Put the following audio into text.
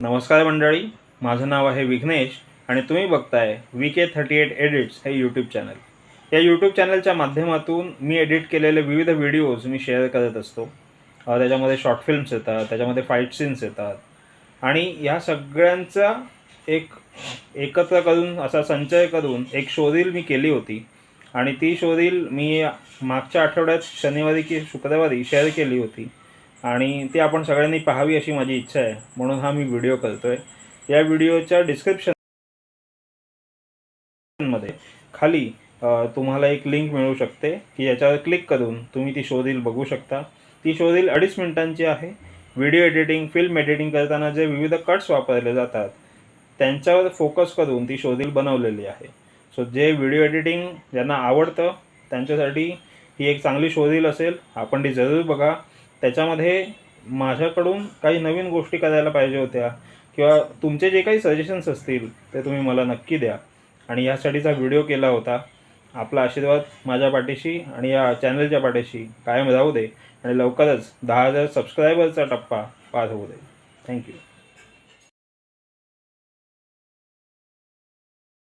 नमस्कार मंडळी, माझं नाव आहे विघ्नेश आणि तुम्ही बघताय VK38 एडिट्स हे यूट्यूब चॅनल. या यूट्यूब चॅनलच्या माध्यमातून मी एडिट केलेले विविध व्हिडिओज मी शेअर करत असतो. त्याच्यामध्ये शॉर्ट फिल्म्स येतात, त्याच्यामध्ये फाईट सीन्स येतात आणि ह्या सगळ्यांचा एकत्र करून असा संचय करून एक शोरील मी केली होती आणि ती शोरील मी मागच्या आठवड्यात शनिवारी की शुक्रवारी शेअर केली होती आणि ती आपण सगळ्यांनी पाहावी अशी माझी इच्छा आहे, म्हणून हा मी व्हिडिओ करतोय. या व्हिडिओच्या डिस्क्रिप्शनमध्ये खाली तुम्हाला एक लिंक मिळू शकते की याच्यावर क्लिक करून तुम्ही ती शो रील बघू शकता. ती शो रील 2.5 मिनिटांची आहे. व्हिडिओ एडिटिंग, फिल्म एडिटिंग करताना जे विविध कट्स वापरले जातात त्यांच्यावर फोकस करून ती शो रील बनवलेली आहे. सो जे व्हिडिओ एडिटिंग ज्यांना आवडतं त्यांच्यासाठी ही एक चांगली शो रील असेल. आपण ती जरूर बघा. त्याच्यामध्ये माझ्याकडून काही नवीन गोष्टी करायला पाहिजे होत्या किंवा तुमचे जे काही सजेशन्स असतील ते तुम्ही मला नक्की द्या आणि यासाठीचा व्हिडिओ केला होता. आपला आशीर्वाद माझ्या पाठीशी आणि या चॅनलच्या पाठीशी कायम राहू दे आणि लवकरच 10,000 सबस्क्रायबरचा टप्पा पार होऊ दे. थँक्यू.